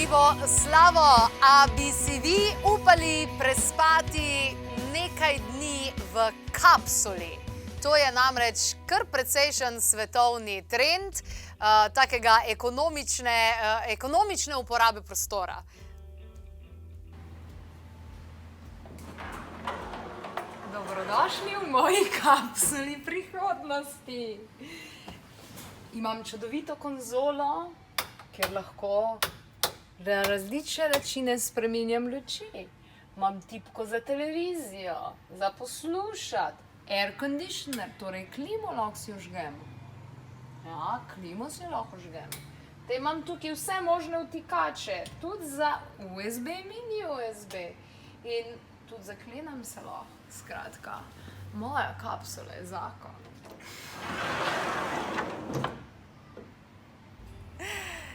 živo slavo, a bi si vi upali prespati nekaj dni v kapsuli? To je namreč kar precejšen svetovni trend takega ekonomične uporabe prostora. Dobrodošli v moji kapsuli prihodnosti. Imam čudovito konzolo, kjer lahko na različne načine spreminjam luči. Imam tipko za televizijo, za poslušati, air conditioner, torej klimo lahko si vžgem. Ja, klimo si lahko vžgem. Te imam tukaj vse možne vtikače, tudi za USB, mini USB. In tudi zaklenam se lahko. Skratka, moja kapsula je zakon.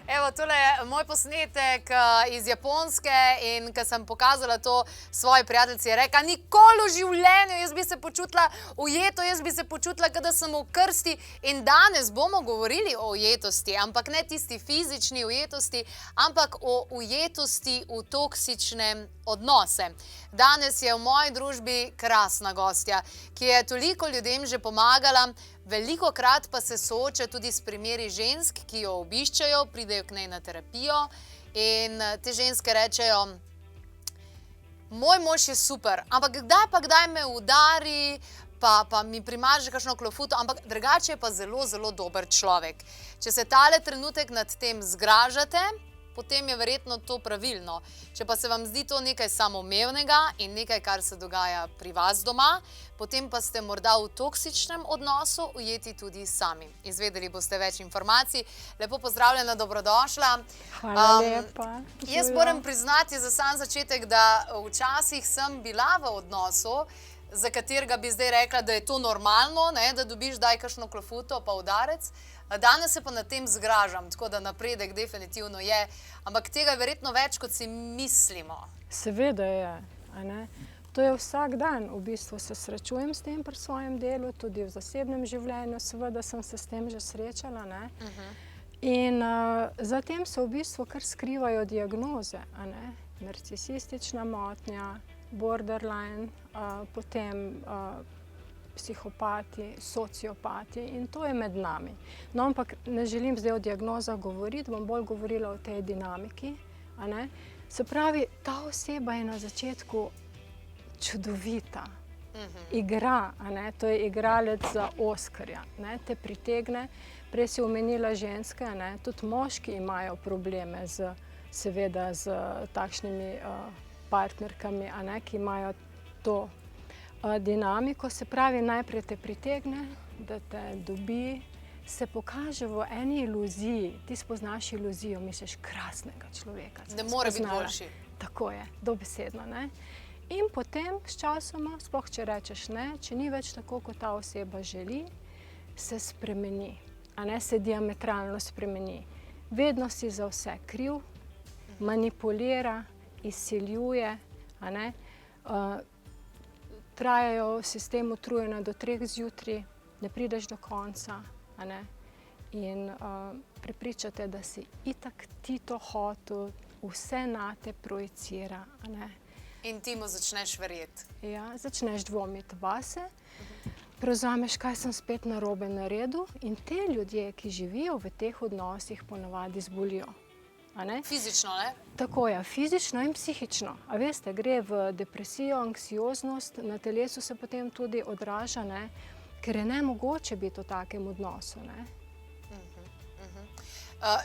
Evo, tole je moj posnetek iz Japonske in ko sem pokazala to svoji prijateljici, je rekla, nikoli v življenju, jaz bi se počutila ujeto, jaz bi se počutila, kada sem v krsti. In danes bomo govorili o ujetosti, ampak ne tisti fizični ujetosti, ampak o ujetosti v toksične odnose. Danes je v moji družbi krasna gostja, ki je toliko ljudem že pomagala, velikokrat pa se sooča tudi s primeri žensk, ki jo obiščajo, pridejo k njej na terapijo in te ženske rečejo, moj mož je super, ampak kdaj me udari, pa mi primaže kakšno klofuto, ampak drugače je pa zelo, zelo dober človek. Če se tale trenutek nad tem zgražate, potem je verjetno to pravilno. Če pa se vam zdi to nekaj samoumevnega in nekaj, kar se dogaja pri vas doma, potem pa ste morda v toksičnem odnosu ujeti tudi sami. Izvedeli boste več informacij. Lepo pozdravljena, dobrodošla. Hvala lepa. Jaz moram priznati za sam začetek, da včasih sem bila v odnosu, za katerega bi zdaj rekla, da je to normalno, da dobiš daj kakšno klofuto pa udarec. Danes se pa na tem zgražam, tako da napredek definitivno je, ampak tega je verjetno več, kot si mislimo. Seveda je, a ne? To je vsak dan, v bistvu se srečujem s tem pri svojem delu, tudi v zasebnem življenju, seveda sem se s tem že srečala, ne? In zatem se v bistvu kar skrivajo diagnoze, a ne? Narcisistična motnja, borderline, potem psihopati, sociopati in to je med nami. No, ampak ne želim zdaj o diagnozah govoriti, bom bolj govorila o tej dinamiki, a ne? Se pravi, ta oseba je na začetku čudovita, igra, a ne? To je igralec za Oskarja, ne? Te pritegne, prej si omenila ženske, a ne? Tudi moški imajo probleme seveda z takšnimi partnerkami, a ne? Ki imajo to dinamiko, se pravi, najprej te pritegne, da te dobi, se pokaže v eni iluziji, ti spoznaš iluzijo, misliš krasnega človeka. Ne more biti boljši. Tako je, dobesedno, ne. In potem s časoma, sploh če rečeš ne, če ni več tako, kot ta oseba želi, se spremeni, a ne, se diametralno spremeni. Vedno si za vse kriv, manipulira, izsiljuje, a ne, trajajo v sistemu utrujena do 3 zjutraj, ne prideš do konca, a ne, in prepričate, da si itak ti to hotel, vse nate projicira, a ne. In ti mu začneš verjeti. Ja, začneš dvomiti vase, prevzameš, kaj sem spet narobe naredil in te ljudje, ki živijo v teh odnosih, ponavadi zbolijo. Fizično, ne? Tako je, fizično in psihično. A veste, gre v depresijo, anksioznost, na telesu se potem tudi odraža, ne, ker je nemogoče biti v takem odnosu, ne.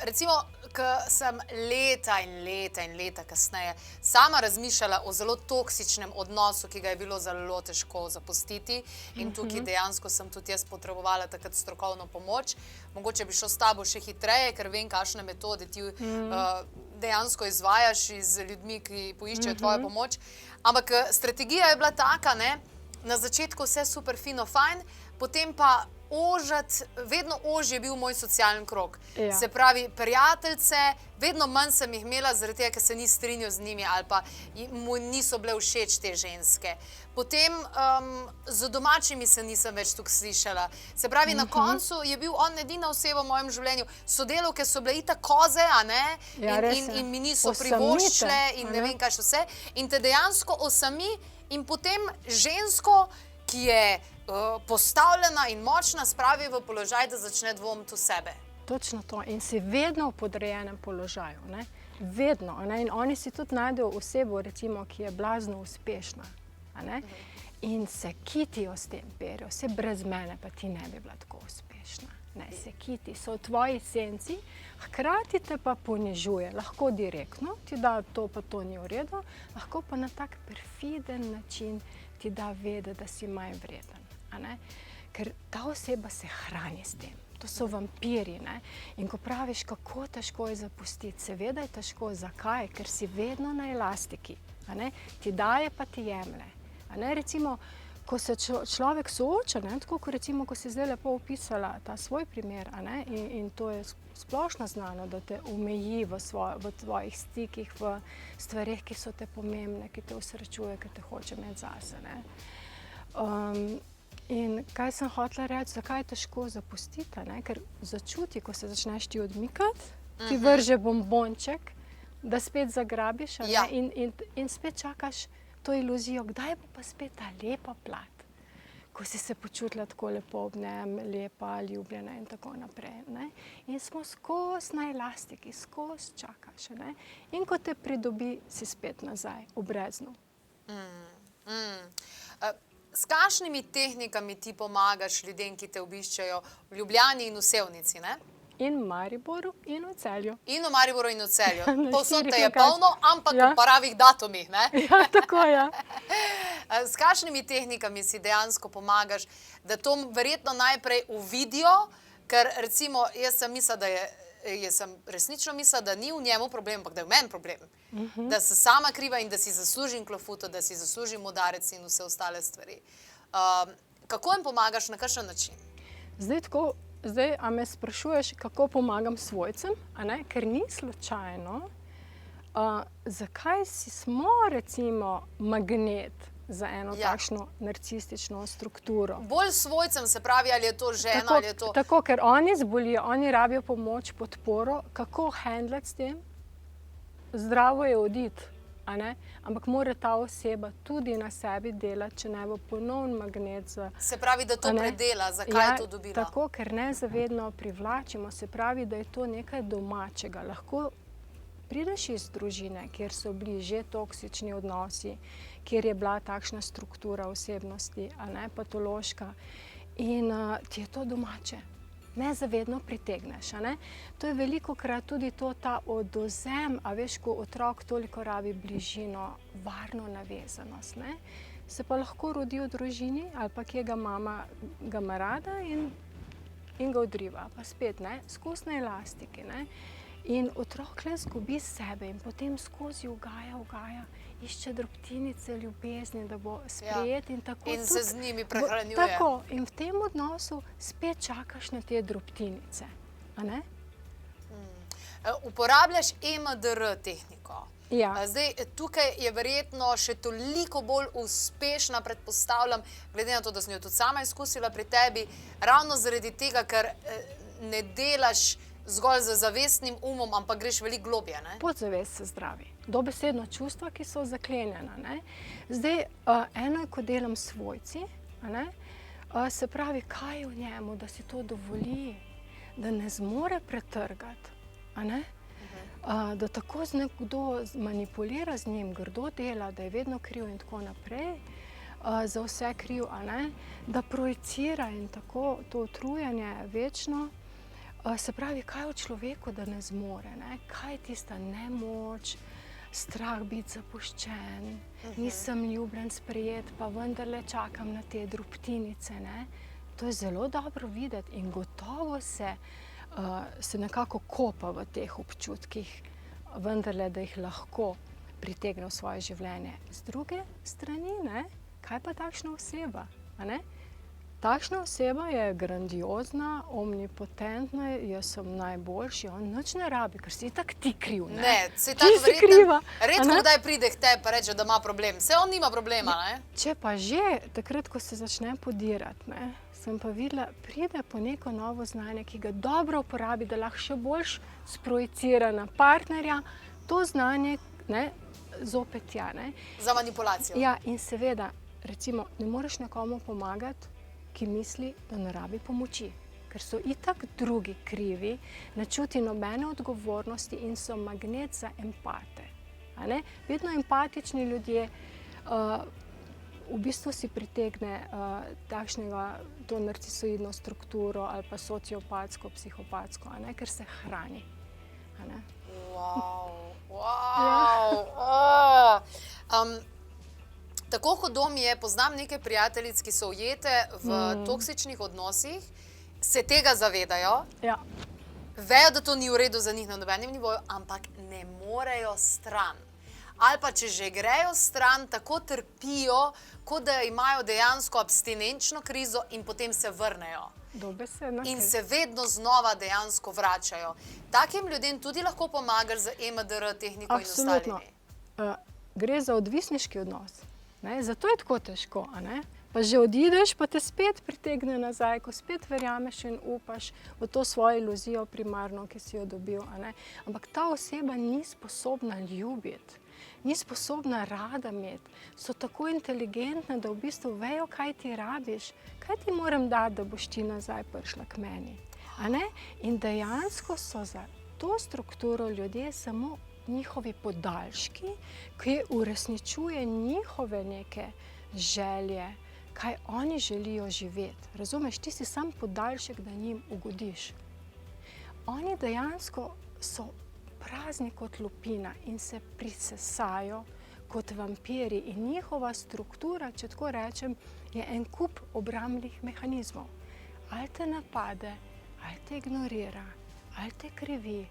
Recimo, ko sem leta in leta in leta kasneje sama razmišljala o zelo toksičnem odnosu, ki ga je bilo zelo težko zapustiti in tukaj dejansko sem tudi jaz potrebovala takrat strokovno pomoč. Mogoče bi šel s tabo še hitreje, ker vem, kakšne metode ti dejansko izvajaš z ljudmi, ki poiščejo tvojo pomoč. Ampak strategija je bila taka, ne, na začetku vse super, fino, fajn, potem pa ožati, vedno ožji je bil moj socialni krog. Ja. Se pravi, prijateljice, vedno manj sem jih imela, zaradi tega, ker se ni strinjal z njimi ali pa mu niso bile všeč te ženske. Potem z domačimi se nisem več tukaj slišala. Se pravi, na koncu je bil on edina oseba v mojem življenju. Sodelavke so bile itak koze, a ne? Ja, res je. In mi niso Osamite, privoščile in ne a ne? vem kaj še vse. In te dejansko osami in potem žensko, ki je postavljena in močna, spravi v položaj, da začne dvomiti v sebe. Točno to. In si vedno v podrejenem položaju. Ne? Vedno. A ne? In oni si tudi najdejo osebo, recimo, ki je blazno uspešna. A ne? In se kitijo s tem perjo. Vse brez mene pa ti ne bi bila tako uspešna. Ne, se kiti, so v tvoji senci, hkrati te pa ponižuje. Lahko direktno ti da to, pa to ni v redu, lahko pa na tak perfiden način ti da vedeti, da si manj vreden. A ne? Ker ta oseba se hrani s tem. To so vampiri. Ne? In ko praviš, kako težko je zapustiti, seveda je težko. Zakaj? Ker si vedno na elastiki. A ne? Ti daje, pa ti jemlje. A ne? Recimo, ko se človek sooča, ne? Tako kot recimo, ko si zdaj lepo opisala ta svoj primer, a ne? In to je splošno znano, da te omeji v tvojih stikih, v stvareh, ki so te pomembne, ki te osrečuje, ki te hoče imeti zase. Ne? In kaj sem hotela reči, zakaj je težko zapustiti? Ne? Ker začuti, ko se začneš ti odmikati, ti vrže bombonček, da spet zagrabiš, a ne? Ja. In spet čakaš to iluzijo, kdaj bo pa spet ta lepa plat, ko si se počutila tako lepo ob njem, lepa, ljubljena in tako naprej. Ne? In smo skozi na elastiki, skozi čakaš. Ne? In ko te pridobi, si spet nazaj, v breznu. S kakšnimi tehnikami ti pomagaš ljudem, ki te obiščajo v Ljubljani in v Sevnici, ne? In v Mariboru, in v Celju. In v Mariboru in v Celju. Na Povsod štirih te je lokacijah. polno, ampak Ja. v pravih datumih, ne? Ja, tako je. Ja. S kakšnimi tehnikami si dejansko pomagaš, da to verjetno najprej uvidijo, ker recimo jaz sem resnično mislila, da ni v njemu problem, ampak da je v meni problem. Da sem sama kriva in da si zaslužim klofuto, da si zaslužim udarec in vse ostale stvari. Kako jim pomagaš, na kakšen način? Zdaj, a me sprašuješ, kako pomagam svojcem, a ne? Ker ni slučajno, zakaj smo recimo magnet za eno takšno narcistično strukturo. Bolj svojcem, se pravi, ali je to žena, ali je to... Tako, ker oni zbolijo, oni rabijo pomoč, podporo, kako handlati s tem. Zdravo je oditi, a ne? Ampak mora ta oseba tudi na sebi delati, če ne bo ponovno magnet za... Se pravi, da to predela, zakaj je to dobila? Tako, ker nezavedno privlačimo, se pravi, da je to nekaj domačega. Lahko prideš iz družine, kjer so bili že toksični odnosi, kjer je bila takšna struktura osebnosti, a ne, patološka, in ti je to domače. Nezavedno pritegneš, a ne. To je velikokrat tudi ta odvzem, a veš, ko otrok toliko rabi bližino, varno navezanost, ne. Se pa lahko rodi v družini, ali pa kje ga mama ga ima rada in ga odriva. Pa spet, ne, skozi na elastiki, ne. In otrok le zgubi sebe in potem skozi ugaja, išče drobtinice ljubezni, da bo sprejet in tako. In se z njimi prehranjuje. Tako, in v tem odnosu spet čakaš na te drobtinice, a ne? Uporabljaš EMDR tehniko. Ja. Zdaj, tukaj je verjetno še toliko bolj uspešna, predpostavljam, glede na to, da sem jo tudi sama izkusila pri tebi, ravno zaradi tega, ker ne delaš zgolj z zavestnim umom, ampak greš veliko globje, ne? Podzavest se zdravi. Dobesedno čustva, ki so zaklenjena, ne. Zdaj, eno je, ko delam s svojci, a ne, se pravi, kaj je v njemu, da si to dovoli, da ne zmore pretrgati, a ne, da tako nekdo manipulira z njim, grdo dela, da je vedno kriv in tako naprej, za vse kriv, a ne, da projicira in tako to utrujanje večno. Se pravi, kaj je v človeku, da ne zmore, ne? Kaj je tista nemoč, strah biti zapuščen, nisem ljubljen, sprejet, pa vendarle čakam na te drobtinice, ne? To je zelo dobro videti in gotovo se nekako kopa v teh občutkih, vendarle, da jih lahko pritegne v svoje življenje. Z druge strani, ne? Kaj pa takšna oseba, a ne? Takšna oseba je grandiozna, omnipotentna, jaz sem najboljši, on nič ne rabi, ker si itak ti kriv, ne? Ne, se Ti tako si kriva, redko a ne? kdaj pride k tebi pa reče, da ima problem. Se on nima problema, ne? Če pa že, takrat, ko se začne podirati, ne, sem pa videla, pride po neko novo znanje, ki ga dobro uporabi, da lahko še bolj sprojicira na partnerja, to znanje, ne, zopet tja, ne. Za manipulacijo. Ja, in seveda, recimo, ne moreš nekomu pomagati, ki misli, da ne rabi pomoči, ker so itak drugi krivi, ne čuti nobene odgovornosti in so magnet za empate. A ne? Vedno empatični ljudje v bistvu si pritegne takšnega, to narcisoidno strukturo ali pa sociopatsko, psihopatsko, a ne? Ker se hrani. A ne? Tako hudo mi je, poznam nekaj prijateljic, ki so ujete v toksičnih odnosih, se tega zavedajo, Ja. vejo, da to ni v redu za njih na nobenem nivoju, ampak ne morejo stran. Ali pa če že grejo stran, tako trpijo, kot da imajo dejansko abstinenčno krizo in potem se vrnejo. Dobesedno. In se vedno znova dejansko vračajo. Takim ljudem tudi lahko pomagaš z EMDR tehniko in Absolutno. ostalimi. Gre za odvisniški odnos. Ne? Zato je tako težko, a ne? Pa že odideš, pa te spet pritegne nazaj, ko spet verjameš in upaš v to svojo iluzijo primarno, ki si jo dobil, a ne? Ampak ta oseba ni sposobna ljubiti, ni sposobna rada imeti, so tako inteligentne, da v bistvu vejo, kaj ti rabiš, kaj ti moram dati, da boš ti nazaj prišla k meni, a ne? In dejansko so za to strukturo ljudje samo njihovi podaljški, ki uresničuje njihove neke želje, kaj oni želijo živeti. Razumeš, ti si sam podaljšek, da njim ugodiš. Oni dejansko so prazni kot lupina in se prisesajo kot vampiri in njihova struktura, če tako rečem, je en kup obrambnih mehanizmov. Ali te napade, ali te ignorira, ali te krivi,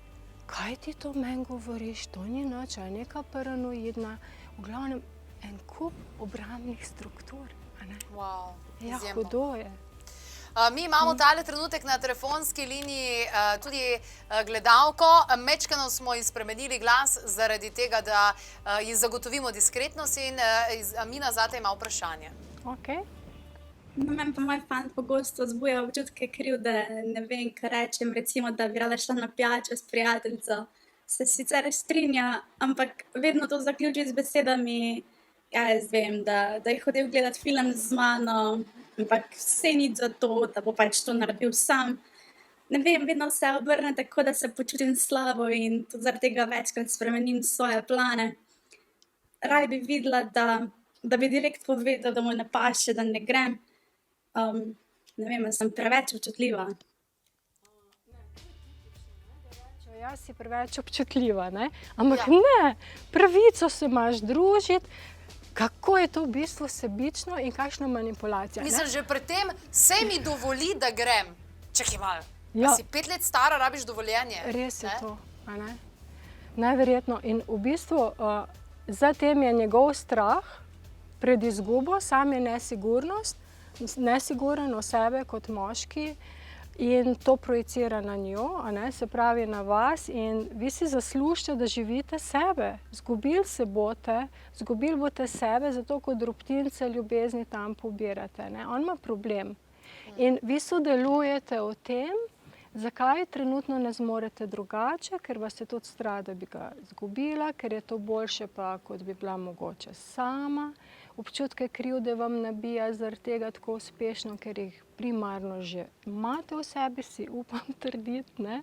kaj ti to meni govoriš, to ni nič, ali neka paranoidna, v glavnem en kup obrambnih struktur, a ne? Wow, Ja, izjemno. hudo je. Mi imamo tale trenutek na telefonski liniji tudi gledalko. Mečkeno smo ji spremenili glas zaradi tega, da ji zagotovimo diskretnost in Amina zate ima vprašanje. Okay. No, meni pa moj fant pogosto vzbuja občutke krivde, ne vem, kaj rečem, recimo, da bi rada šla na pijačo s prijateljico. Se sicer strinja, ampak vedno to zaključi z besedami, ja, jaz vem, da je hotel gledati film z mano, ampak vse nič za to, da bo pač to naredil sam. Ne vem, vedno se obrne tako, da se počutim slabo in tudi zaradi tega večkrat spremenim svoje plane. Raj bi videla, da bi direkt povedal, da mu ne paše, da ne grem. Ne vem, sem preveč občutljiva. Jaz si preveč občutljiva, ne? Ampak ne, pravico se imaš družiti, kako je to v bistvu sebično in kakšna manipulacija. Mislim, že pred tem se mi dovoli, da grem. Čakaj malo, Ja. a si 5 let stara, rabiš dovoljenje. Res je ne? to, a ne? Neverjetno. In v bistvu za tem je njegov strah pred izgubo, sam je nesiguren o sebe kot moški in to projicira na njo, a ne, se pravi na vas in vi si zaslužite, da živite sebe. Zgubili boste sebe, zato kot drobtince ljubezni tam pobirate, ne. On ima problem. In vi sodelujete v tem, zakaj trenutno ne zmorete drugače, ker vas je tudi strah, da bi ga izgubila, ker je to boljše pa, kot bi bila mogoče sama. Občutke krivde vam nabija zaradi tega tako uspešno, ker jih primarno že imate v sebi, si upam trditi, ne.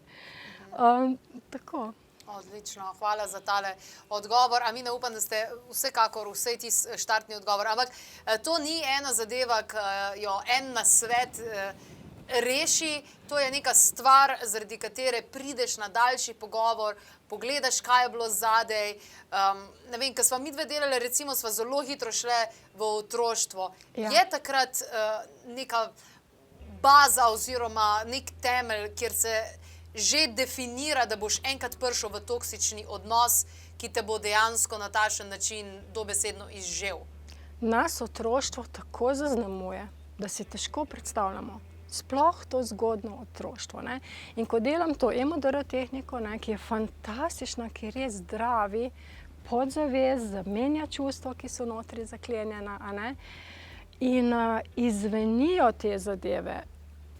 Tako. Odlično, hvala za tale odgovor. Amina, upam, da ste vsekakor vsej ti štartni odgovor. Ampak to ni ena zadeva, ki jo en nasvet reši. To je neka stvar, zaradi katere prideš na daljši pogovor, pogledaš, kaj je bilo zadej. Ne vem, ko sva midve delali, recimo, sva zelo hitro šle v otroštvo. Ja. Je takrat neka baza oziroma nek temelj, kjer se že definira, da boš enkrat prišel v toksični odnos, ki te bo dejansko na takšen način dobesedno izžel. Nas otroštvo tako zaznamuje, da si težko predstavljamo. Sploh to zgodno otroštvo. Ne? In ko delam to EMDR tehniko, ne, ki je fantastična, ki res zdravi podzavest, zamenja čustva, ki so notri zaklenjena, a ne? In izvenijo te zadeve,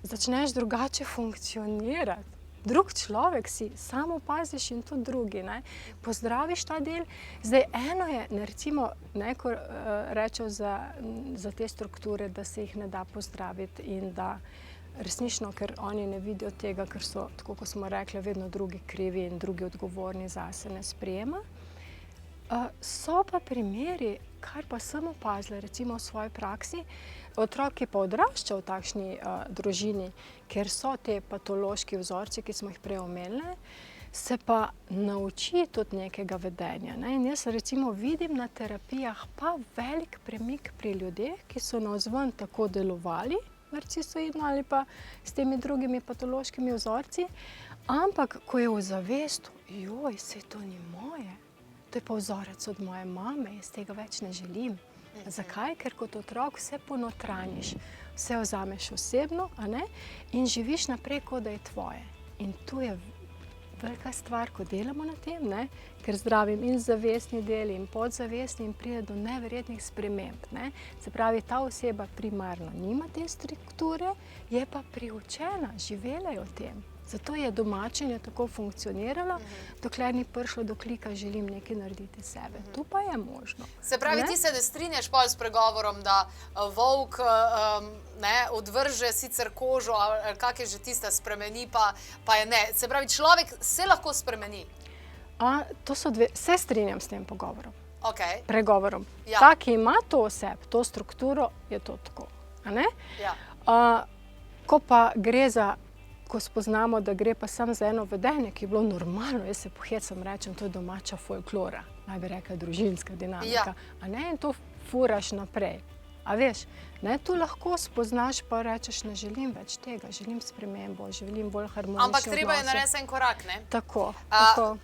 začneš drugače funkcionirati. Drug človek si, samo opaziš in tudi drugi, ne? Pozdraviš ta del. Zdaj, eno je, recimo, ne, ko rečejo za te strukture, da se jih ne da pozdraviti in da resnično, ker oni ne vidijo tega, ker so, tako kot smo rekli, vedno drugi krivi in drugi odgovorni zase ne sprejema. So pa primeri, kar pa sem opazila, recimo v svoji praksi, otrok, ki pa odrašča v takšni družini, ker so te patološki vzorci, ki smo jih prej omenili, se pa nauči tudi nekega vedenja. Ne? In jaz recimo vidim na terapijah pa velik premik pri ljudeh, ki so navzven tako delovali, narcisoidno ali pa s temi drugimi patološkimi vzorci, ampak ko je v zavestu, joj, saj to ni moje, to je pa vzorec od moje mame, jaz tega več ne želim. Zakaj? Ker kot otrok vse ponotraniš, vse vzameš osebno, a ne? In živiš naprej, kot da je tvoje. In tu je velika stvar, ko delamo na tem, ne? Ker zdravim in zavestni del in podzavestni in pride do neverjetnih sprememb. Ne? Se pravi, ta oseba primarno nima te strukture, je pa priučena, živela je o tem. Zato je domačenje tako funkcioniralo, dokler ni prišlo do klika, želim nekaj narediti sebe. Tu pa je možno. Se pravi, ti se ne strinjaš pol s pregovorom, da volk odvrže sicer kožo, ali kak je že tista, spremeni, pa je ne. Se pravi, človek se lahko spremeni. To so dve, se strinjam s tem pogovorom. Okay. Pregovorom. Ja. Ta, ki ima to oseb, to strukturo, je to tako. A ne? Ja. Ko pa gre za, ko spoznamo, da gre pa samo za eno vedenje, ki je bilo normalno, jaz se pohecam, rečem, to je domača folklora, naj bi rekla družinska dinamika, a ne, in to furaš naprej. A veš, ne, tu lahko spoznaš pa rečeš, ne želim več tega, želim spremembo, želim bolj harmonične odnose. Ampak treba je narediti en korak, ne? Tako.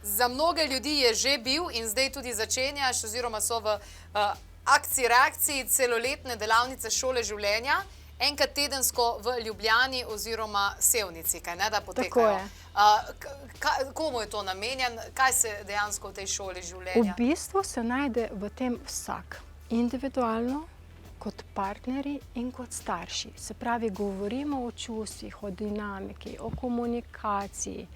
Za mnoge ljudi je že bil in zdaj tudi začenjaš, oziroma so v akciji, reakciji celoletne delavnice šole življenja, enkrat tedensko v Ljubljani oziroma Sevnici, kaj ne, da potekajo. Tako je. Komu je to namenjen? Kaj se dejansko v tej šoli življenja? V bistvu se najde v tem vsak. Individualno, kot partnerji in kot starši. Se pravi, govorimo o čustvih, o dinamiki, o komunikaciji,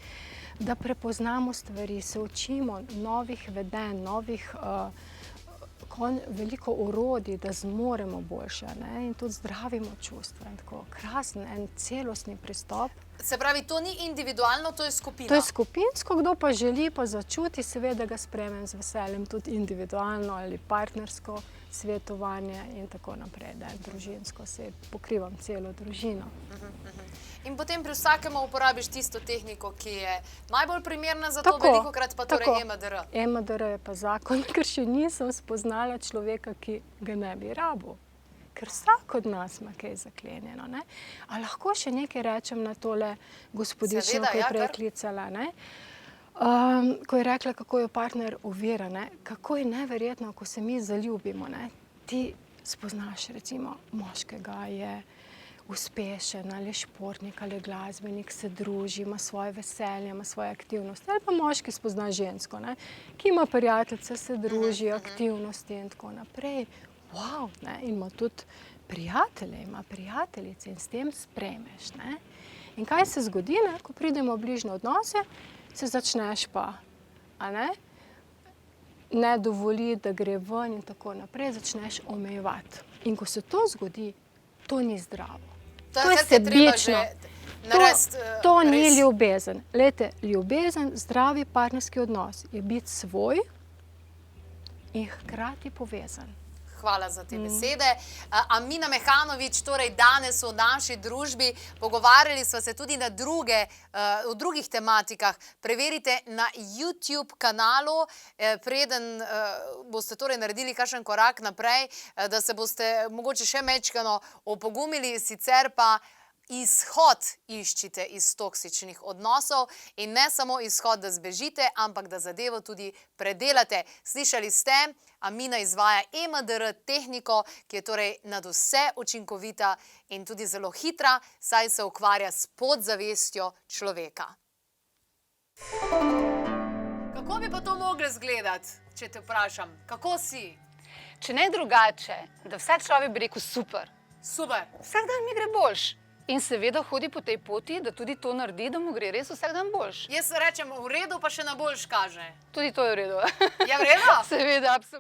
da prepoznamo stvari, se učimo novih vedenj, novih veliko orodij, da zmoremo boljše, ne? In tudi zdravimo čustva. In tako krasen, en celostni pristop. Se pravi, to ni individualno, to je skupina? To je skupinsko, kdo pa želi, pa začuti, seveda ga sprejmem z veseljem, tudi individualno ali partnersko svetovanje in tako naprej, da je družinsko, se pokrivam celo družino. In potem pri vsakemu uporabiš tisto tehniko, ki je najbolj primerna za to, velikokrat pa torej EMDR. EMDR je pa zakon, ker še nisem spoznala človeka, ki ga ne bi rabil. Ker vsak od nas ima kaj zaklenjeno, ne? A lahko še nekaj rečem na tole gospodično, ki je prej klicala, ne? Ko je rekla, kako jo partner ovira, ne? Kako je neverjetno, ko se mi zaljubimo, ne? Ti spoznaš recimo moškega, je uspešen, ali športnik, ali glasbenik, se druži, ima svoje veselje, ima svoje aktivnosti. Ali pa moški spozna žensko, ne? Ki ima prijateljice, se druži, aktivnosti in tako naprej. Wow, ne? In ima tudi prijatelje, ima prijateljice in s tem sprejmeš, ne? In kaj se zgodi, ne? Ko pridemo v bližnje odnose, se začneš pa, a ne dovoli, da gre ven in tako naprej, začneš omejevati. In ko se to zgodi, to ni zdravo. To je sebično. To ni ljubezen. Glejte, ljubezen, zdravi partnerski odnos je biti svoj in hkrati povezan. Hvala za te besede. Amina Mehanović, torej danes v naši družbi, pogovarjali sva se tudi na v drugih tematikah. Preverite na YouTube kanalu, preden boste torej naredili kakšen korak naprej, da se boste mogoče še mečkano opogumili, sicer pa izhod iščite iz toksičnih odnosov in ne samo izhod, da zbežite, ampak da zadevo tudi predelate. Slišali ste, Amina izvaja EMDR tehniko, ki je torej nadvse učinkovita in tudi zelo hitra, saj se ukvarja s podzavestjo človeka. Kako bi pa to moglo izgledati, če te vprašam? Kako si? Če ne drugače, da vsak človek bi rekel super. Super. Vsak dan mi gre boljš. In seveda hodi po tej poti, da tudi to naredi, da mu gre res vsak dan boljš. Jaz rečem v redu, pa še na boljš kaže. Tudi to je v redu. Je v redu? Seveda, absolutno.